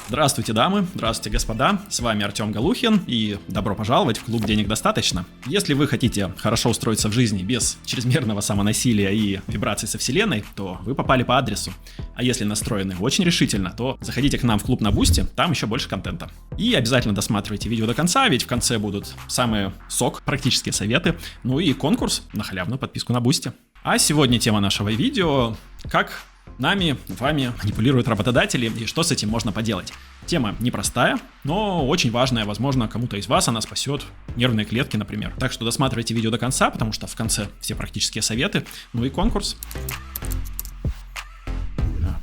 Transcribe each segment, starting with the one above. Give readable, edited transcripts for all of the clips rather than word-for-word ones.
Здравствуйте, дамы, здравствуйте, господа, с вами Артем Галухин, и добро пожаловать в клуб «Денег достаточно». Если вы хотите хорошо устроиться в жизни без чрезмерного самонасилия и вибраций со вселенной, то вы попали по адресу. А если настроены очень решительно, то заходите к нам в клуб на Бусти, там еще больше контента. И обязательно досматривайте видео до конца, ведь в конце будут самые сок, практические советы, ну и конкурс на халявную подписку на Бусти. А сегодня тема нашего видео – как нами, вами манипулируют работодатели и что с этим можно поделать. Тема непростая, но очень важная, возможно, кому-то из вас она спасет нервные клетки, например. Так что досматривайте видео до конца, потому что в конце все практические советы, ну и конкурс.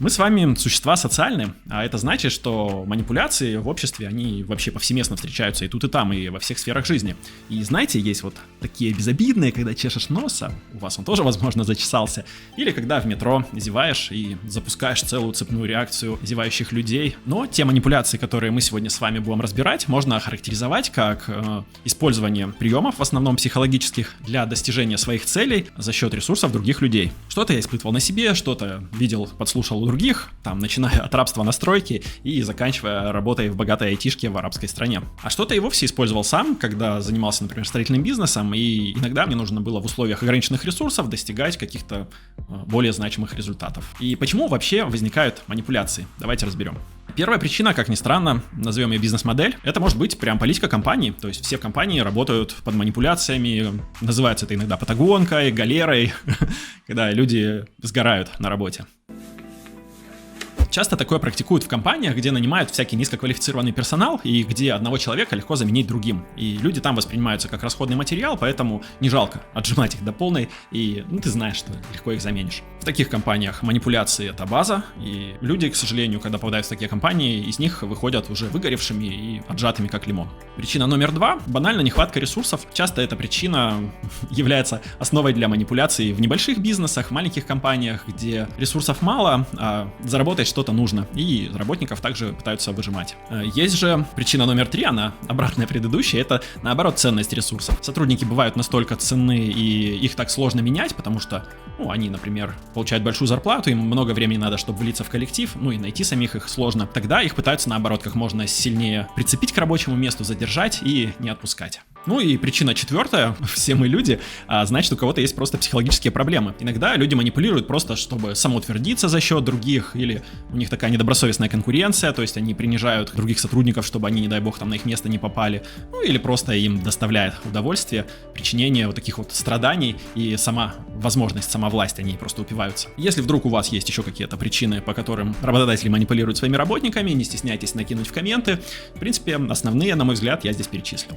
Мы с вами существа социальные, а это значит, что манипуляции в обществе, они вообще повсеместно встречаются и тут, и там, и во всех сферах жизни. И знаете, есть вот такие безобидные, когда чешешь носа, у вас он тоже, возможно, зачесался, или когда в метро зеваешь и запускаешь целую цепную реакцию зевающих людей. Но те манипуляции, которые мы сегодня с вами будем разбирать, можно охарактеризовать как использование приемов, в основном психологических, для достижения своих целей за счет ресурсов других людей. Что-то я испытывал на себе, что-то видел, подслушал у других, там, начиная от рабства на стройке и заканчивая работой в богатой айтишке в арабской стране. А что-то и вовсе использовал сам, когда занимался, например, строительным бизнесом, и иногда мне нужно было в условиях ограниченных ресурсов достигать каких-то более значимых результатов. И почему вообще возникают манипуляции? Давайте разберем. Первая причина, как ни странно, назовем ее бизнес-модель, это может быть прям политика компании, то есть все компании работают под манипуляциями, называется это иногда патагонкой, галерой, когда люди сгорают на работе. Часто такое практикуют в компаниях, где нанимают всякий низкоквалифицированный персонал и где одного человека легко заменить другим. И люди там воспринимаются как расходный материал, поэтому не жалко отжимать их до полной, и ты знаешь, что легко их заменишь. В таких компаниях манипуляции — это база, и люди, к сожалению, когда попадают в такие компании, из них выходят уже выгоревшими и отжатыми как лимон. Причина номер 2 — банально нехватка ресурсов. Часто эта причина является основой для манипуляций в небольших бизнесах, в маленьких компаниях, где ресурсов мало, а заработать что-то нужно, и работников также пытаются выжимать. Есть же причина номер 3, она обратная предыдущей, это наоборот ценность ресурсов. Сотрудники бывают настолько ценны, и их так сложно менять, потому что, они, например, получают большую зарплату, им много времени надо, чтобы влиться в коллектив, и найти самих их сложно. Тогда их пытаются наоборот как можно сильнее прицепить к рабочему месту, задержать и не отпускать. И причина 4, все мы люди, значит, у кого-то есть просто психологические проблемы. Иногда люди манипулируют просто, чтобы самоутвердиться за счет других, или у них такая недобросовестная конкуренция, то есть они принижают других сотрудников, чтобы они, не дай бог, там на их место не попали, или просто им доставляет удовольствие причинение вот таких вот страданий, и сама возможность, сама власть, они просто упиваются. Если вдруг у вас есть еще какие-то причины, по которым работодатели манипулируют своими работниками, не стесняйтесь накинуть в комменты. В принципе, основные, на мой взгляд, я здесь перечислил.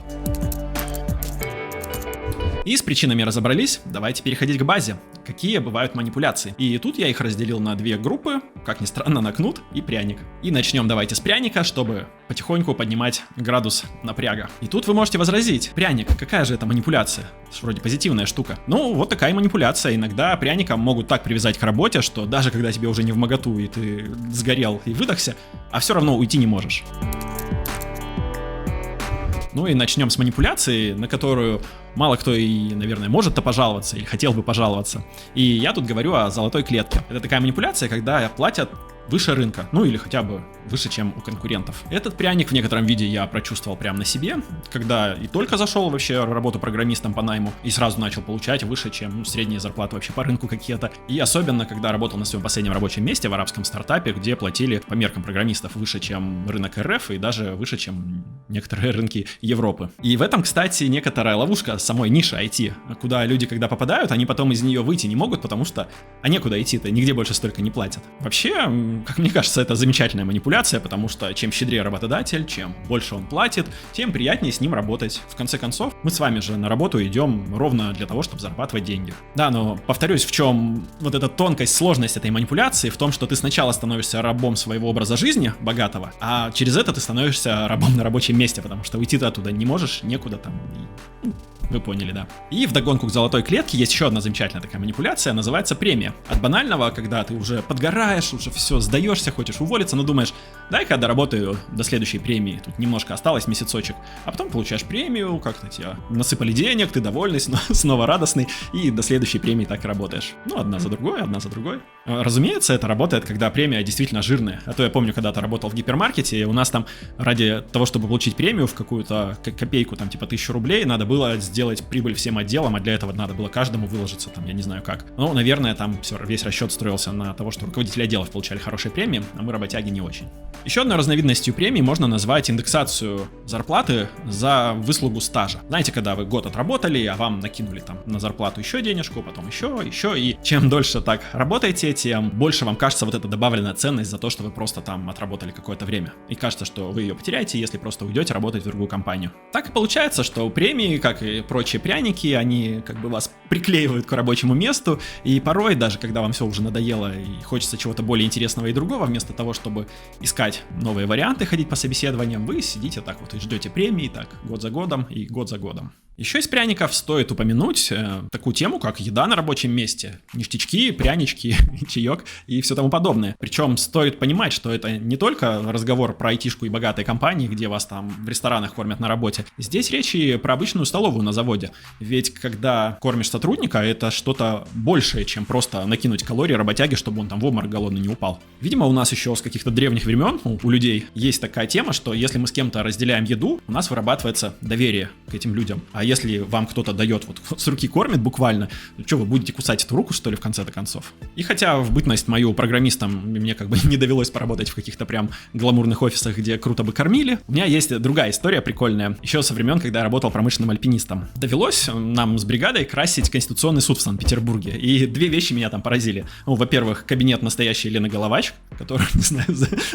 И с причинами разобрались, давайте переходить к базе. Какие бывают манипуляции? И тут я их разделил на 2 группы, как ни странно, на кнут и пряник. И начнем давайте с пряника, чтобы потихоньку поднимать градус напряга. И тут вы можете возразить: пряник, какая же это манипуляция? Это вроде позитивная штука. Вот такая манипуляция. Иногда пряника могут так привязать к работе, что даже когда тебе уже не вмоготу и ты сгорел и выдохся, а все равно уйти не можешь. И начнем с манипуляции, на которую мало кто и, наверное, может-то пожаловаться или хотел бы пожаловаться. И я тут говорю о золотой клетке. Это такая манипуляция, когда платят выше рынка, или хотя бы выше, чем у конкурентов. Этот пряник в некотором виде я прочувствовал прямо на себе, когда и только зашел вообще работу программистом по найму и сразу начал получать выше, чем средние зарплаты вообще по рынку какие-то. И особенно, когда работал на своем последнем рабочем месте в арабском стартапе, где платили по меркам программистов выше, чем рынок РФ, и даже выше, чем некоторые рынки Европы. И в этом, кстати, некоторая ловушка самой ниши IT, куда люди, когда попадают, они потом из нее выйти не могут, потому что некуда идти-то, нигде больше столько не платят. Вообще, как мне кажется, это замечательная манипуляция, потому что чем щедрее работодатель, чем больше он платит, тем приятнее с ним работать. В конце концов, мы с вами же на работу идем ровно для того, чтобы зарабатывать деньги. Да, но повторюсь, в чем вот эта тонкость, сложность этой манипуляции, в том, что ты сначала становишься рабом своего образа жизни, богатого, а через это ты становишься рабом на рабочем месте, потому что уйти ты оттуда не можешь, некуда там. Вы поняли, да. И вдогонку к золотой клетке есть еще одна замечательная такая манипуляция, называется премия. От банального, когда ты уже подгораешь, уже все, сдаешься, хочешь уволиться, но думаешь, дай-ка доработаю до следующей премии, тут немножко осталось, месяцочек, а потом получаешь премию, как-то тебя насыпали денег, ты довольный, снова радостный, и до следующей премии так и работаешь. Ну, одна за другой, одна за другой. Разумеется, это работает, когда премия действительно жирная. А то я помню, когда-то работал в гипермаркете, и у нас там ради того, чтобы получить премию в какую-то копейку, там типа 1000 рублей, надо было сделать прибыль всем отделам, а для этого надо было каждому выложиться, там, я не знаю как. Ну, наверное, там все, весь расчет строился на того, что руководители отделов получали хорошие премии, а мы, работяги, не очень. Еще одной разновидностью премии можно назвать индексацию зарплаты за выслугу стажа. Знаете, когда вы год отработали, а вам накинули там на зарплату еще денежку, потом еще, и чем дольше так работаете, тем больше вам кажется вот эта добавленная ценность за то, что вы просто там отработали какое-то время. И кажется, что вы ее потеряете, если просто уйдете работать в другую компанию. Так и получается, что премии, как и прочие пряники, они как бы вас приклеивают к рабочему месту, и порой, даже когда вам все уже надоело и хочется чего-то более интересного и другого, вместо того, чтобы искать новые варианты, ходить по собеседованиям, вы сидите так вот и ждете премии, так, год за годом и год за годом. Еще из пряников стоит упомянуть такую тему, как еда на рабочем месте. Ништячки, прянички, чаек и все тому подобное. Причем стоит понимать, что это не только разговор про айтишку и богатые компании, где вас там в ресторанах кормят на работе. Здесь речь и про обычную столовую на заводе. Ведь когда кормишь сотрудника, это что-то большее, чем просто накинуть калории работяге, чтобы он там в обморок голодный не упал. Видимо, у нас еще с каких-то древних времен у людей есть такая тема, что если мы с кем-то разделяем еду, у нас вырабатывается доверие к этим людям. А если вам кто-то дает, вот с руки кормит буквально, что вы будете кусать эту руку, что ли, в конце-то концов? И хотя в бытность мою программистом мне как бы не довелось поработать в каких-то прям гламурных офисах, где круто бы кормили, у меня есть другая история прикольная, еще со времен, когда я работал промышленным альпинистом. Довелось нам с бригадой красить Конституционный суд в Санкт-Петербурге, и две вещи меня там поразили. Ну, во-первых, кабинет настоящей Лены Головач, которую, не знаю,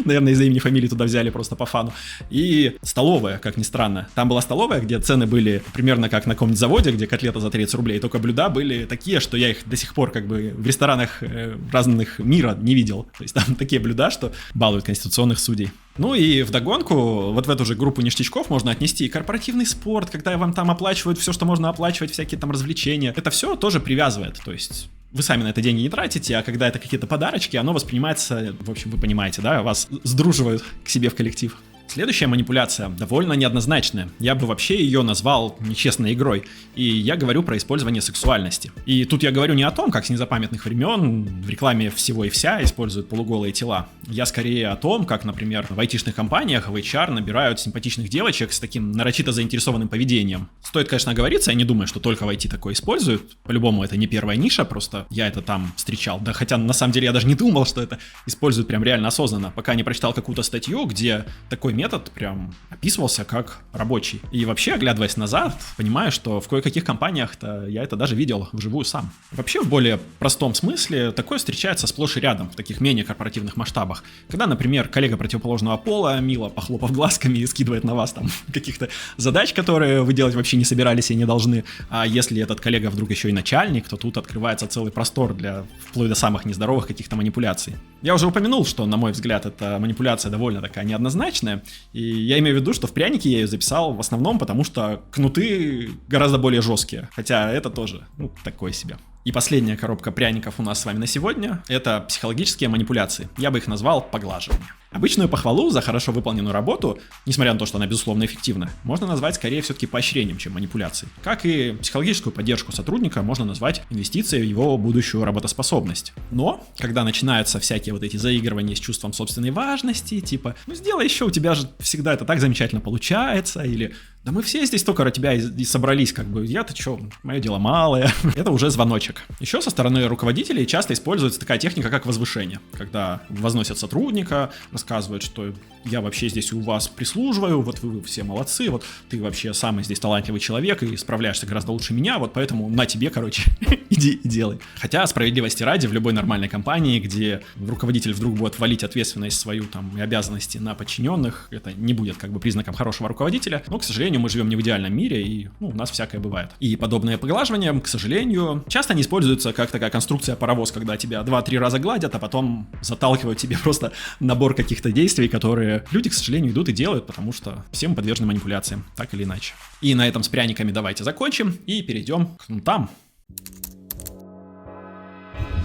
наверное, из-за имени фамилии туда взяли просто по фану, и столовая, как ни странно. Там была столовая, где цены были примерно как на каком-нибудь заводе, где котлета за 30 рублей, только блюда были такие, что я их до сих пор как бы в ресторанах разных мира не видел. То есть там такие блюда, что балуют конституционных судей. Ну и вдогонку, вот в эту же группу ништячков можно отнести и корпоративный спорт, когда вам там оплачивают все, что можно оплачивать, всякие там развлечения. Это все тоже привязывает, то есть вы сами на это деньги не тратите, а когда это какие-то подарочки, оно воспринимается, в общем, вы понимаете, да, вас сдруживают к себе в коллектив. Следующая манипуляция довольно неоднозначная. Я бы вообще ее назвал нечестной игрой. И я говорю про использование сексуальности. И тут я говорю не о том, как с незапамятных времен в рекламе всего и вся используют полуголые тела. Я скорее о том, как, например, в айтишных компаниях в HR набирают симпатичных девочек с таким нарочито заинтересованным поведением. Стоит, конечно, оговориться, я не думаю, что только в IT такое используют. По-любому это не первая ниша, просто я это там встречал. Да хотя на самом деле я даже не думал, что это используют прям реально осознанно, пока не прочитал какую-то статью, где такой метод прям описывался как рабочий. И вообще, оглядываясь назад, понимаю, что в кое-каких компаниях-то я это даже видел вживую сам. Вообще, в более простом смысле, такое встречается сплошь и рядом в таких менее корпоративных масштабах. Когда, например, коллега противоположного пола, мило похлопав глазками, и скидывает на вас там каких-то задач, которые вы делать вообще не собирались и не должны. А если этот коллега вдруг еще и начальник, то тут открывается целый простор для вплоть до самых нездоровых каких-то манипуляций. Я уже упомянул, что, на мой взгляд, эта манипуляция довольно такая неоднозначная. И я имею в виду, что в прянике я ее записал в основном, потому что кнуты гораздо более жесткие. Хотя это тоже, такое себе. И последняя коробка пряников у нас с вами на сегодня – это психологические манипуляции. Я бы их назвал поглаживание. Обычную похвалу за хорошо выполненную работу, несмотря на то, что она безусловно эффективна, можно назвать скорее все-таки поощрением, чем манипуляцией. Как и психологическую поддержку сотрудника можно назвать инвестицией в его будущую работоспособность. Но, когда начинаются всякие вот эти заигрывания с чувством собственной важности, типа сделай еще, у тебя же всегда это так замечательно получается, или да мы все здесь только ради тебя и собрались, как бы, я-то что, мое дело малое. Это уже звоночек. Еще со стороны руководителей часто используется такая техника, как возвышение. Когда возносят сотрудника, рассказывают, что я вообще здесь у вас прислуживаю, вот вы все молодцы, вот ты вообще самый здесь талантливый человек и справляешься гораздо лучше меня, вот поэтому на тебе, короче, иди и делай. Хотя, справедливости ради, в любой нормальной компании, где руководитель вдруг будет валить ответственность свою там и обязанности на подчиненных, это не будет как бы признаком хорошего руководителя. Но, к сожалению, мы живем не в идеальном мире, и у нас всякое бывает. И подобные поглаживания, к сожалению, часто не используются как такая конструкция паровоз, когда тебя 2-3 раза гладят, а потом заталкивают тебе просто набор каких-то действий, которые люди, к сожалению, идут и делают, потому что все мы подвержены манипуляциям, так или иначе. И на этом с пряниками давайте закончим и перейдем к кнутам.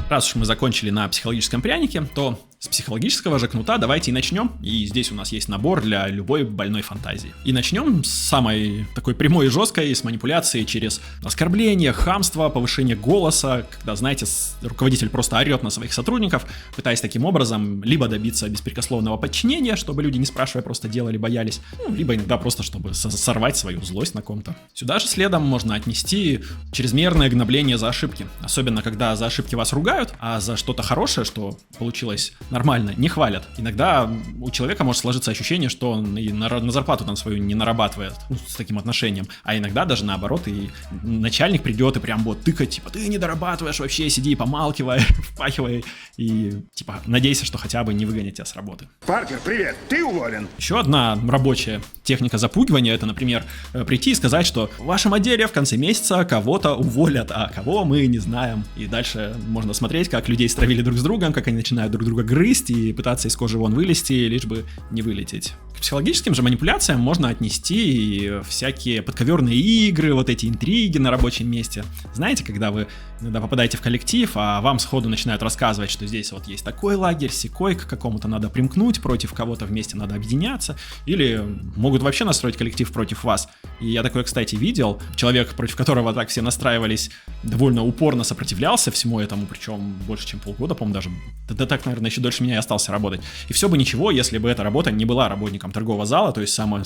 Раз уж мы закончили на психологическом прянике, то с психологического же кнута давайте и начнем. И здесь у нас есть набор для любой больной фантазии. И начнем с самой такой прямой и жесткой, с манипуляции через оскорбление, хамство, повышение голоса, когда, знаете, руководитель просто орет на своих сотрудников, пытаясь таким образом либо добиться беспрекословного подчинения, чтобы люди, не спрашивая, просто делали, боялись, либо иногда просто, чтобы сорвать свою злость на ком-то. Сюда же следом можно отнести чрезмерное гнобление за ошибки. Особенно, когда за ошибки вас ругают, а за что-то хорошее, что получилось нормально, не хвалят. Иногда у человека может сложиться ощущение, что он и на зарплату там свою не нарабатывает с таким отношением, а иногда даже наоборот, и начальник придет и прям вот тыкать, типа, ты не дорабатываешь вообще, сиди и помалкивай, впахивай, и типа, надейся, что хотя бы не выгонят тебя с работы. Паркер, привет, ты уволен. Еще одна рабочая техника запугивания, это, например, прийти и сказать, что в вашем отделе в конце месяца кого-то уволят, а кого мы не знаем. И дальше можно смотреть, как людей стравили друг с другом, как они начинают друг друга грызть и пытаться из кожи вон вылезти, лишь бы не вылететь. К психологическим же манипуляциям можно отнести и всякие подковерные игры, вот эти интриги на рабочем месте. Знаете, когда вы иногда попадаете в коллектив, а вам сходу начинают рассказывать, что здесь вот есть такой лагерь, сякой, к какому-то надо примкнуть, против кого-то вместе надо объединяться, или могут вообще настроить коллектив против вас. И я такое, кстати, видел. Человек, против которого так все настраивались, довольно упорно сопротивлялся всему этому, причем больше, чем полгода, по-моему, даже. Да так, наверное, еще дольше меня и остался работать. И все бы ничего, если бы эта работа не была работником торгового зала, то есть самой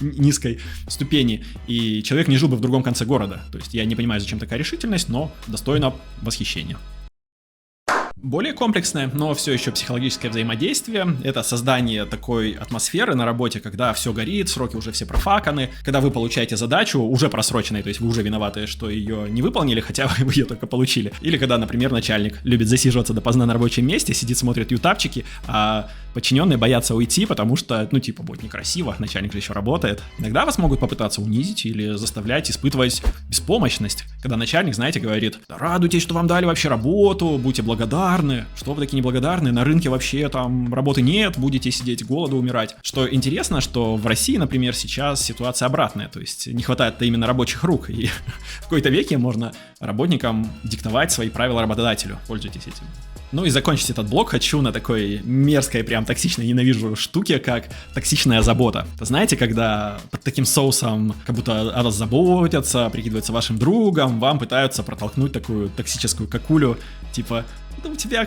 низкой ступени, и человек не жил бы в другом конце города. То есть я не понимаю, зачем такая решительность, но достойна восхищения. Более комплексное, но все еще психологическое взаимодействие — это создание такой атмосферы на работе, когда все горит, сроки уже все профаканы, когда вы получаете задачу уже просроченной, то есть вы уже виноваты, что ее не выполнили, хотя вы ее только получили. Или когда, например, начальник любит засиживаться допоздна на рабочем месте, сидит, смотрит ютабчики, а подчиненные боятся уйти, потому что, будет некрасиво, начальник же еще работает. Иногда вас могут попытаться унизить или заставлять испытывать беспомощность, когда начальник, знаете, говорит: да радуйтесь, что вам дали вообще работу, будьте благодарны. Что вы такие неблагодарные, на рынке вообще там работы нет, будете сидеть голоду умирать. Что интересно, что в России, например, сейчас ситуация обратная, то есть не хватает-то именно рабочих рук, и в какой-то веке можно работникам диктовать свои правила работодателю. Пользуйтесь этим. Ну и закончить этот блок хочу на такой мерзкой, прям токсичной, ненавижу штуке, как токсичная забота. Это знаете, когда под таким соусом как будто о вас заботятся, прикидываются вашим другом, вам пытаются протолкнуть такую токсическую какулю, типа: да у тебя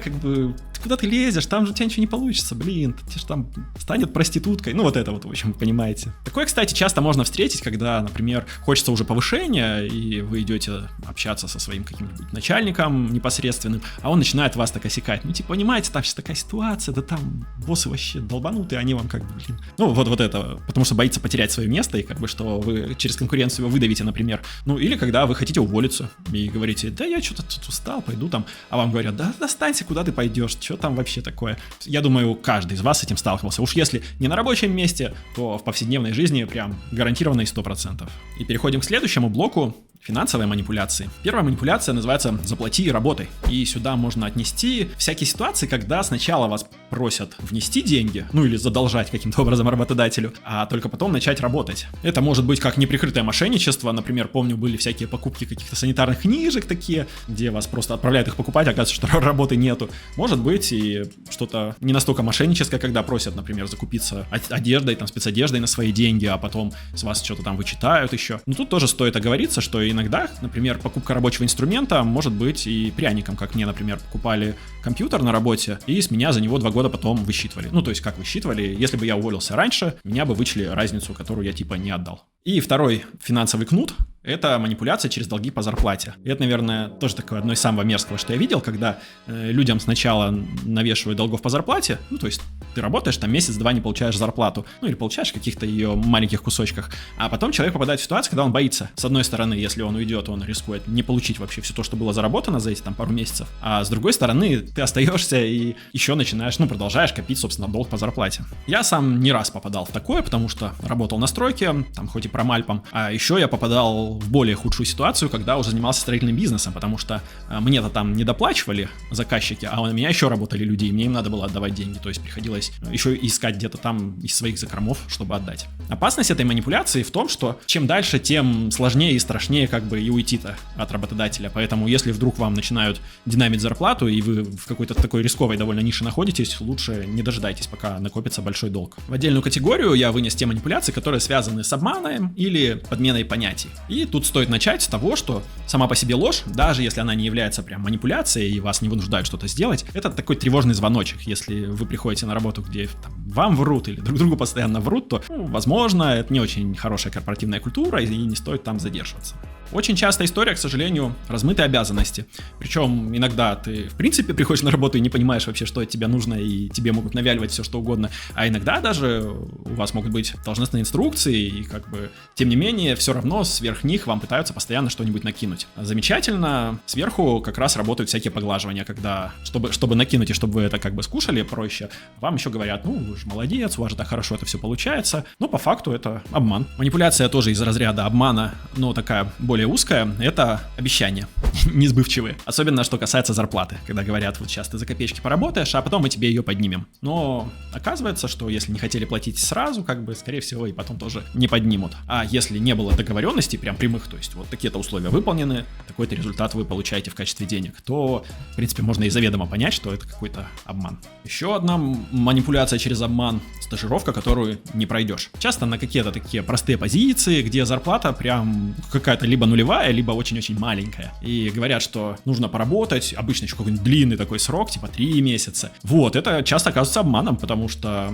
куда ты лезешь, там же у тебя ничего не получится, блин, ты же там станет проституткой, вот это вот, в общем, понимаете. Такое, кстати, часто можно встретить, когда, например, хочется уже повышения, и вы идете общаться со своим каким-нибудь начальником непосредственным, а он начинает вас так осекать, понимаете, там сейчас такая ситуация, да там боссы вообще долбанутые, они вам блин. Вот это, потому что боится потерять свое место, и что вы через конкуренцию его выдавите, например. Или когда вы хотите уволиться, и говорите: да я что-то тут устал, пойду там, а вам говорят: да достанься, куда ты пойдешь, что там вообще такое. Я думаю, каждый из вас с этим сталкивался. Уж если не на рабочем месте, то в повседневной жизни прям гарантированно и 100%. И переходим к следующему блоку. Финансовые манипуляции. Первая манипуляция называется «заплати и работай». И сюда можно отнести всякие ситуации, когда сначала вас просят внести деньги, или задолжать каким-то образом работодателю, а только потом начать работать. Это может быть как неприкрытое мошенничество. Например, помню, были всякие покупки каких-то санитарных книжек такие, где вас просто отправляют их покупать, оказывается, что работы нету. Может быть и что-то не настолько мошенническое, когда просят, например, закупиться одеждой, спецодеждой на свои деньги, а потом с вас что-то там вычитают еще. Но тут тоже стоит оговориться, что иногда, например, покупка рабочего инструмента может быть и пряником, как мне, например, покупали компьютер на работе, и с меня за него 2 года потом высчитывали. То есть как высчитывали, если бы я уволился раньше, меня бы вычли разницу, которую я не отдал. И второй финансовый кнут — это манипуляция через долги по зарплате. И это, наверное, тоже такое одно из самого мерзкого, что я видел, когда людям сначала навешивают долгов по зарплате, ну, то есть ты работаешь, там месяц-два не получаешь зарплату, ну, или получаешь в каких-то ее маленьких кусочках, а потом человек попадает в ситуацию, когда он боится. С одной стороны, если он уйдет, он рискует не получить вообще все то, что было заработано за эти там пару месяцев, а с другой стороны, ты остаешься и еще начинаешь, ну, продолжаешь копить, собственно, долг по зарплате. Я сам не раз попадал в такое, потому что работал на стройке, там хоть и промальпом, а еще я попадал в более худшую ситуацию, когда уже занимался строительным бизнесом, потому что мне-то там не доплачивали заказчики, а у меня еще работали люди, и мне им надо было отдавать деньги, то есть приходилось еще искать где-то там из своих закромов, чтобы отдать. Опасность этой манипуляции в том, что чем дальше, тем сложнее и страшнее как бы и уйти-то от работодателя, поэтому если вдруг вам начинают динамить зарплату, и вы в какой-то такой рисковой довольно нише находитесь, лучше не дожидайтесь, пока накопится большой долг. В отдельную категорию я вынес те манипуляции, которые связаны с обманом или подменой понятий. И тут стоит начать с того, что сама по себе ложь, даже если она не является прям манипуляцией и вас не вынуждают что-то сделать, это такой тревожный звоночек. Если вы приходите на работу, где там, вам врут или друг другу постоянно врут, то, возможно, это не очень хорошая корпоративная культура и не стоит там задерживаться. Очень частая история, к сожалению, размытые обязанности. Причем иногда ты, в принципе, приходишь на работу и не понимаешь вообще, что от тебя нужно, и тебе могут навяливать все, что угодно. А иногда даже у вас могут быть должностные инструкции, и как бы, тем не менее, все равно сверх них вам пытаются постоянно что-нибудь накинуть. Замечательно, сверху как раз работают всякие поглаживания, когда, чтобы накинуть и чтобы вы это как бы скушали проще, вам еще говорят, ну, вы же молодец, у вас же так хорошо это все получается. Но по факту это обман. Манипуляция тоже из разряда обмана, но такая более узкая, это обещания несбывчивые. Особенно, что касается зарплаты, когда говорят, вот сейчас ты за копеечки поработаешь, а потом мы тебе ее поднимем. Но оказывается, что если не хотели платить сразу, как бы, скорее всего, и потом тоже не поднимут. А если не было договоренностей прям прямых, то есть вот такие-то условия выполнены, такой-то результат вы получаете в качестве денег, то, в принципе, можно и заведомо понять, что это какой-то обман. Еще одна манипуляция через обман — стажировка, которую не пройдешь. Часто на какие-то такие простые позиции, где зарплата прям какая-то либо нулевая, либо очень-очень маленькая. И говорят, что нужно поработать, обычно еще какой-нибудь длинный такой срок, типа 3 месяца. Вот, это часто оказывается обманом, потому что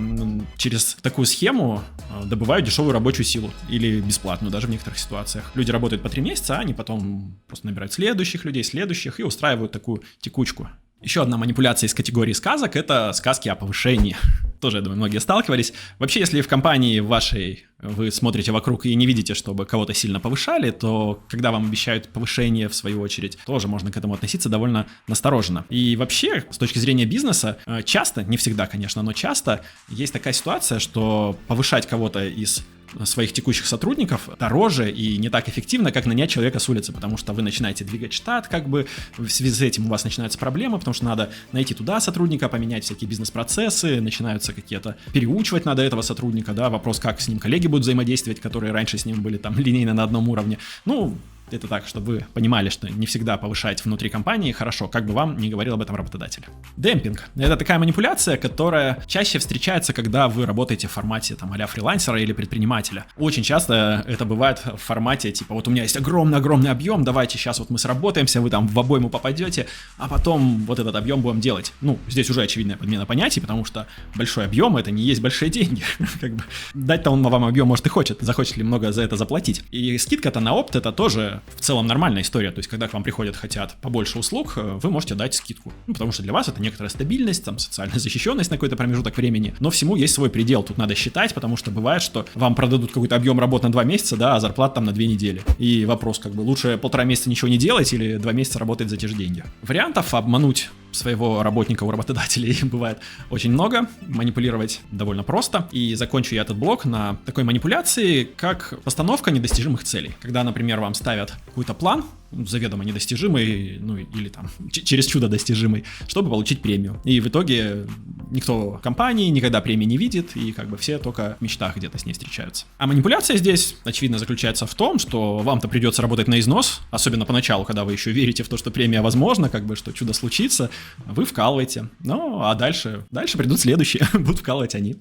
через такую схему добывают дешевую рабочую силу. Или бесплатную, даже в некоторых ситуациях. Люди работают по 3 месяца, а они потом просто набирают следующих людей, следующих, и устраивают такую текучку. Еще одна манипуляция из категории сказок — это сказки о повышении. Тоже, я думаю, многие сталкивались. Вообще, если в компании вашей вы смотрите вокруг и не видите, чтобы кого-то сильно повышали, то когда вам обещают повышение, в свою очередь, тоже можно к этому относиться довольно настороженно. И вообще, с точки зрения бизнеса, часто, не всегда, конечно, но часто есть такая ситуация, что повышать кого-то из своих текущих сотрудников дороже и не так эффективно, как нанять человека с улицы, потому что вы начинаете двигать штат, как бы в связи с этим у вас начинаются проблемы, потому что надо найти туда сотрудника, поменять всякие бизнес-процессы, начинаются какие-то переучивать надо этого сотрудника, да, вопрос, как с ним коллеги будут взаимодействовать, которые раньше с ним были там линейно на одном уровне. Ну, это так, чтобы вы понимали, что не всегда повышать внутри компании хорошо, как бы вам не говорил об этом работодатель. Демпинг — это такая манипуляция, которая чаще встречается, когда вы работаете в формате там а-ля фрилансера или предпринимателя. Очень часто это бывает в формате типа вот у меня есть огромный объем, давайте сейчас вот мы сработаемся, вы там в обойму попадете, а потом вот этот объем будем делать. Ну, здесь уже очевидная подмена понятий, потому что большой объем — это не есть большие деньги. Как бы дать-то он вам объем, может, и хочет, захочет ли много за это заплатить. И скидка-то на опт — это тоже в целом нормальная история, то есть когда к вам приходят, хотят побольше услуг, вы можете дать скидку, ну, потому что для вас это некоторая стабильность, там, социальная защищенность на какой-то промежуток времени, но всему есть свой предел, тут надо считать, потому что бывает, что вам продадут какой-то объем работ на 2 месяца, да, а зарплата там на 2 недели, и вопрос, как бы, лучше 1,5 месяца ничего не делать или 2 месяца работать за те же деньги. Вариантов обмануть своего работника у работодателей бывает очень много, манипулировать довольно просто, и закончу я этот блок на такой манипуляции, как постановка недостижимых целей. Когда, например, вам ставят какой-то план, заведомо недостижимый, ну или там через чудо достижимый, чтобы получить премию. И в итоге никто в компании никогда премии не видит, и как бы все только в мечтах где-то с ней встречаются. А манипуляция здесь, очевидно, заключается в том, что вам-то придется работать на износ, особенно поначалу, когда вы еще верите в то, что премия возможна, как бы, что чудо случится, вы вкалываете. Ну, а дальше придут следующие, будут вкалывать они.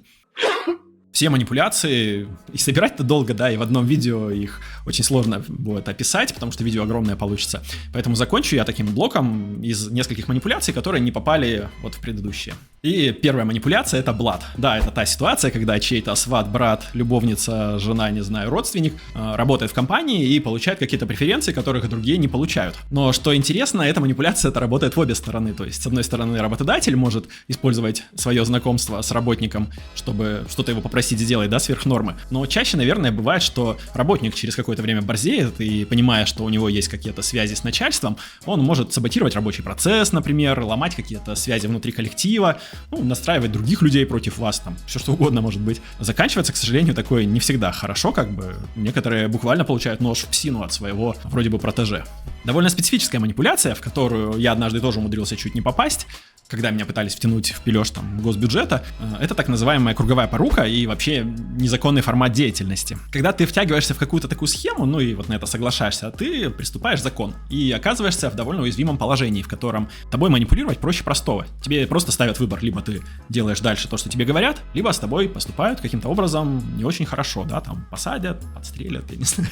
Все манипуляции, и собирать-то долго, да, и в одном видео их очень сложно будет описать, потому что видео огромное получится. Поэтому закончу я таким блоком из нескольких манипуляций, которые не попали вот в предыдущие. И первая манипуляция — это блат. Да, это та ситуация, когда чей-то сват, брат, любовница, жена, не знаю, родственник работает в компании и получает какие-то преференции, которых другие не получают. Но что интересно, эта манипуляция это работает в обе стороны. То есть, с одной стороны, работодатель может использовать свое знакомство с работником, чтобы что-то его попросить сделать, да, сверх нормы. Но чаще, наверное, бывает, что работник через какое-то время борзеет и, понимая, что у него есть какие-то связи с начальством, он может саботировать рабочий процесс, например, ломать какие-то связи внутри коллектива, настраивать других людей против вас, там, все что угодно может быть. Заканчивается, к сожалению, такое не всегда хорошо, как бы. Некоторые буквально получают нож в псину от своего, вроде бы, протеже. Довольно специфическая манипуляция, в которую я однажды тоже умудрился чуть не попасть, когда меня пытались втянуть в пилёж там госбюджета, это так называемая круговая порука и вообще незаконный формат деятельности. Когда ты втягиваешься в какую-то такую схему, ну и вот на это соглашаешься, ты приступаешь закон и оказываешься в довольно уязвимом положении, в котором тобой манипулировать проще простого. Тебе просто ставят выбор, либо ты делаешь дальше то, что тебе говорят, либо с тобой поступают каким-то образом не очень хорошо, да, там посадят, подстрелят, я не знаю.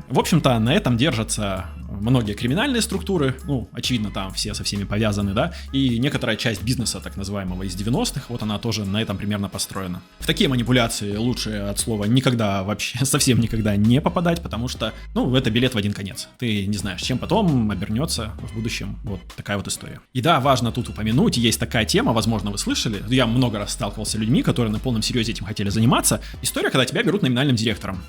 В общем-то, на этом держатся многие криминальные структуры, очевидно, там все со всеми повязаны, да, и некоторая часть бизнеса, так называемого, из 90-х, вот она тоже на этом примерно построена. В такие манипуляции лучше от слова никогда, вообще совсем никогда не попадать, потому что, это билет в один конец. Ты не знаешь, чем потом обернется в будущем вот такая вот история. И да, важно тут упомянуть, есть такая тема, возможно, вы слышали, я много раз сталкивался с людьми, которые на полном серьезе этим хотели заниматься. История, когда тебя берут номинальным директором.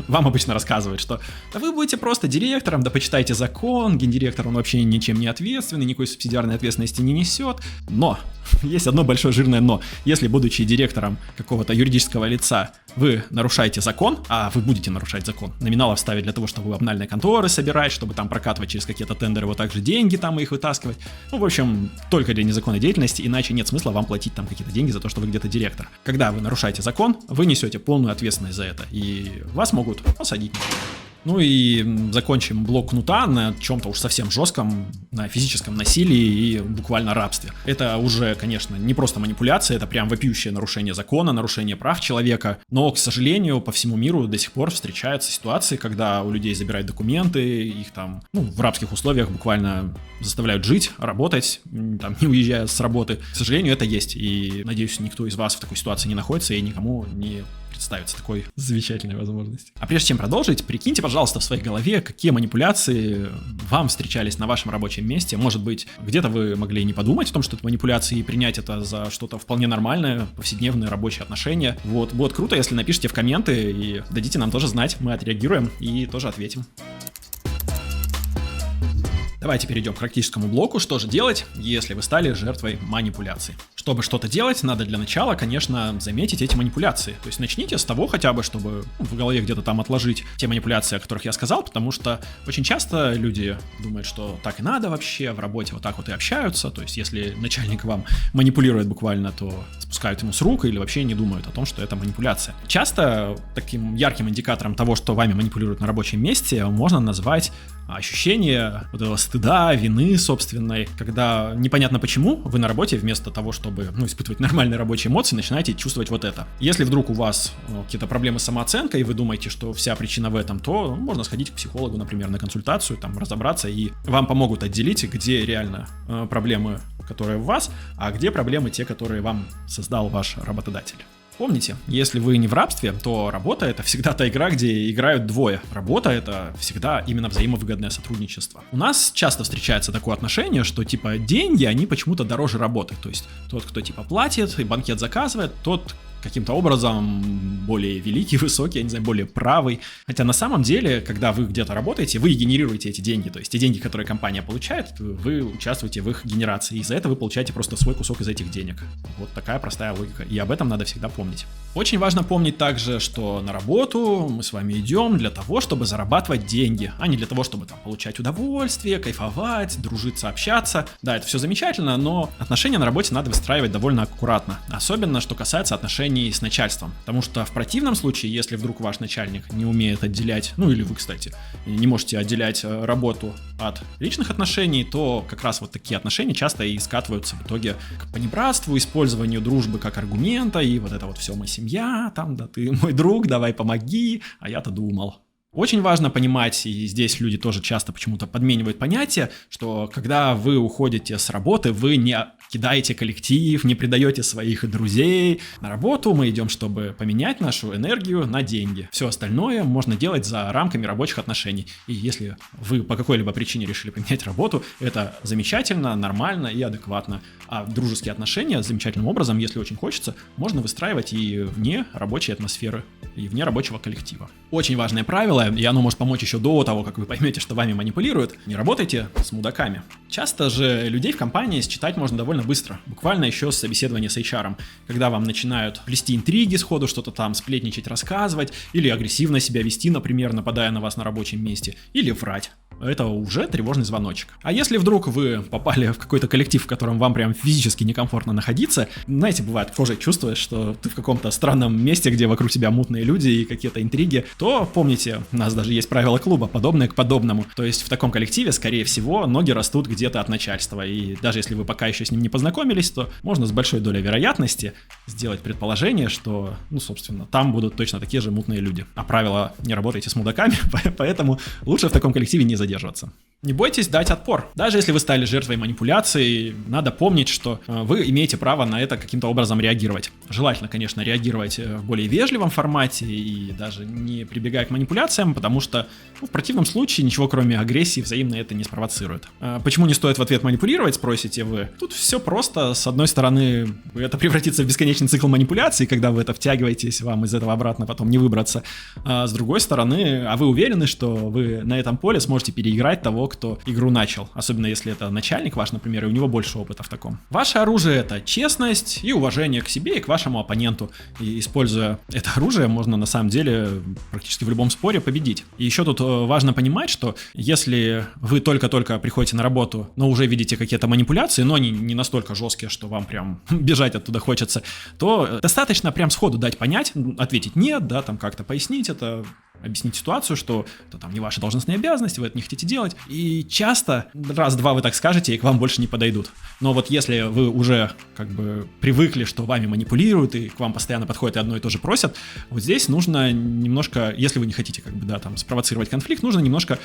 Вам обычно рассказывают, что да вы будете просто директором, да почитайте закон, гендиректор, он вообще ничем не ответственный, никакой субсидиарной ответственности не несет. Но, есть одно большое жирное но. Если, будучи директором какого-то юридического лица, вы нарушаете закон, а вы будете нарушать закон, номиналов ставить для того, чтобы обнальные конторы собирать, чтобы там прокатывать через какие-то тендеры вот так же деньги там и их вытаскивать. В общем, только для незаконной деятельности, иначе нет смысла вам платить там какие-то деньги за то, что вы где-то директор. Когда вы нарушаете закон, вы несете полную ответственность за это, и вас могут посадить. И закончим блок кнута на чем-то уж совсем жестком, на физическом насилии и буквально рабстве. Это уже, конечно, не просто манипуляция, это прям вопиющее нарушение закона, нарушение прав человека. Но, к сожалению, по всему миру до сих пор встречаются ситуации, когда у людей забирают документы, их там, в рабских условиях буквально заставляют жить, работать, там, не уезжая с работы. К сожалению, это есть. И, надеюсь, никто из вас в такой ситуации не находится и никому не представится такой замечательной возможности. А прежде чем продолжить, прикиньте, пожалуйста, в своей голове, какие манипуляции вам встречались на вашем рабочем месте. Может быть, где-то вы могли не подумать о том, что это манипуляции, и принять это за что-то вполне нормальное, повседневные рабочие отношения. Вот, будет круто, если напишите в комменты и дадите нам тоже знать, мы отреагируем и тоже ответим. Давайте перейдем к практическому блоку. Что же делать, если вы стали жертвой манипуляций? Чтобы что-то делать, надо для начала, конечно, заметить эти манипуляции. То есть начните с того хотя бы, чтобы в голове где-то там отложить те манипуляции, о которых я сказал, потому что очень часто люди думают, что так и надо вообще, в работе вот так вот и общаются. То есть если начальник вам манипулирует буквально, то спускают ему с рук или вообще не думают о том, что это манипуляция. Часто таким ярким индикатором того, что вами манипулируют на рабочем месте, можно назвать ощущение вот этого стыда, вины собственной, когда непонятно почему вы на работе вместо того, чтобы испытывать нормальные рабочие эмоции, начинаете чувствовать вот это. Если вдруг у вас какие-то проблемы с самооценкой, и вы думаете, что вся причина в этом, то можно сходить к психологу, например, на консультацию, там разобраться, и вам помогут отделить, где реально проблемы, которые в вас, а где проблемы те, которые вам создал ваш работодатель. Помните, если вы не в рабстве, то работа — это всегда та игра, где играют двое. Работа — это всегда именно взаимовыгодное сотрудничество. У нас часто встречается такое отношение, что типа деньги, они почему-то дороже работы. То есть тот, кто типа платит и банкет заказывает, тот каким-то образом более великий, высокий, я не знаю, более правый. Хотя на самом деле, когда вы где-то работаете, вы генерируете эти деньги. То есть те деньги, которые компания получает, вы участвуете в их генерации. И за это вы получаете просто свой кусок из этих денег. Вот такая простая логика. И об этом надо всегда помнить. Очень важно помнить также, что на работу мы с вами идем для того, чтобы зарабатывать деньги, а не для того, чтобы там получать удовольствие, кайфовать, дружиться, общаться. Да, это все замечательно, но отношения на работе надо выстраивать довольно аккуратно. Особенно, что касается отношений с начальством. Потому что в противном случае, если вдруг ваш начальник не умеет отделять, или вы, кстати, не можете отделять работу от личных отношений, то как раз вот такие отношения часто и скатываются в итоге к понебратству, использованию дружбы как аргумента, и вот это вот все: мы семья, там, да ты мой друг, давай помоги, а я-то думал. Очень важно понимать, и здесь люди тоже часто почему-то подменивают понятие, что когда вы уходите с работы, вы не кидаете коллектив, не предаете своих друзей. На работу мы идем, чтобы поменять нашу энергию на деньги. Все остальное можно делать за рамками рабочих отношений. И если вы по какой-либо причине решили поменять работу, это замечательно, нормально и адекватно. А дружеские отношения замечательным образом, если очень хочется, можно выстраивать и вне рабочей атмосферы, и вне рабочего коллектива. Очень важное правило, и оно может помочь еще до того, как вы поймете, что вами манипулируют: не работайте с мудаками. Часто же людей в компании считать можно довольно быстро, буквально еще с собеседования с HR, когда вам начинают плести интриги сходу, что-то там сплетничать, рассказывать, или агрессивно себя вести, например, нападая на вас на рабочем месте, или врать. Это уже тревожный звоночек. А если вдруг вы попали в какой-то коллектив, в котором вам прям физически некомфортно находиться, знаете, бывает, кожей чувствуешь, что ты в каком-то странном месте, где вокруг тебя мутные люди и какие-то интриги, то помните, у нас даже есть правила клуба, подобное к подобному. То есть в таком коллективе, скорее всего, ноги растут где-то от начальства. И даже если вы пока еще с ним не познакомились, то можно с большой долей вероятности сделать предположение, что, собственно, там будут точно такие же мутные люди. А правило: не работайте с мудаками, поэтому лучше в таком коллективе не задерживаться. Не бойтесь дать отпор. Даже если вы стали жертвой манипуляций, надо помнить, что вы имеете право на это каким-то образом реагировать. Желательно, конечно, реагировать в более вежливом формате и даже не прибегая к манипуляциям, потому что в противном случае ничего кроме агрессии взаимно это не спровоцирует. Почему не стоит в ответ манипулировать, спросите вы? Тут все просто. С одной стороны, это превратится в бесконечный цикл манипуляций, когда вы это втягиваетесь, вам из этого обратно потом не выбраться. А с другой стороны, а вы уверены, что вы на этом поле сможете переиграть того, кто игру начал, особенно если это начальник ваш, например, и у него больше опыта в таком. Ваше оружие — это честность и уважение к себе и к вашему оппоненту. И используя это оружие, можно на самом деле практически в любом споре победить. И еще тут важно понимать, что если вы только-только приходите на работу, но уже видите какие-то манипуляции, но они не настолько жесткие, что вам прям бежать оттуда хочется, то достаточно прям сходу дать понять, ответить нет, да, там как-то пояснить это, объяснить ситуацию, что это там не ваши должностные обязанности, вы это не хотите делать. И часто раз-два вы так скажете, и к вам больше не подойдут. Но вот если вы уже как бы привыкли, что вами манипулируют, и к вам постоянно подходят и одно и то же просят, вот здесь нужно немножко, если вы не хотите как бы, да, там спровоцировать конфликт, нужно немножко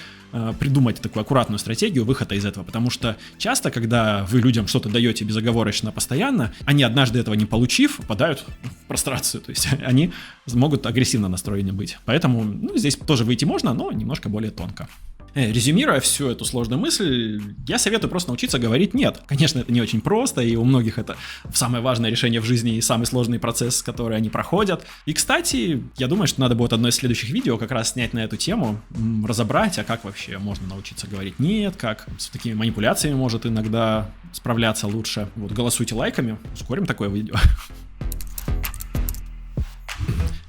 придумать такую аккуратную стратегию выхода из этого, потому что часто, когда вы людям что-то даете безоговорочно постоянно, они, однажды этого не получив, попадают в прострацию, то есть они могут агрессивно настроены быть. Поэтому здесь тоже выйти можно, но немножко более тонко. Резюмируя всю эту сложную мысль, я советую просто научиться говорить «нет». Конечно, это не очень просто, и у многих это самое важное решение в жизни и самый сложный процесс, который они проходят. И, кстати, я думаю, что надо будет одно из следующих видео как раз снять на эту тему, разобрать, а как вообще можно научиться говорить «нет», как с такими манипуляциями может иногда справляться лучше. Вот, голосуйте лайками, ускорим такое видео.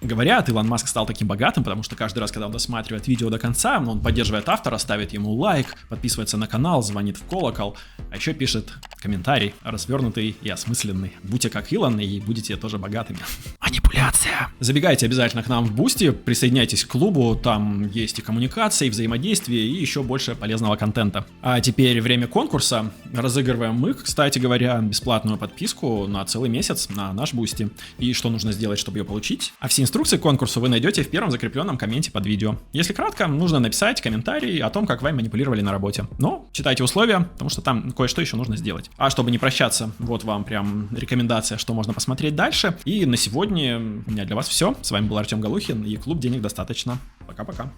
Говорят, Илон Маск стал таким богатым, потому что каждый раз, когда он досматривает видео до конца, он поддерживает автора, ставит ему лайк, подписывается на канал, звонит в колокол, а еще пишет комментарий развернутый и осмысленный. Будьте как Илон и будете тоже богатыми. Манипуляция. Забегайте обязательно к нам в Бусти, присоединяйтесь к клубу, там есть и коммуникация, и взаимодействие, и еще больше полезного контента. А теперь время конкурса. Разыгрываем мы, кстати говоря, бесплатную подписку на целый месяц на наш Бусти. И что нужно сделать, чтобы ее получить? А все инструкции к конкурсу вы найдете в первом закрепленном комменте под видео. Если кратко, нужно написать комментарий о том, как вами манипулировали на работе. Но читайте условия, потому что там кое-что еще нужно сделать. А чтобы не прощаться, вот вам прям рекомендация, что можно посмотреть дальше. И на сегодня у меня для вас все. С вами был Артем Галухин и клуб «Денег достаточно». Пока-пока.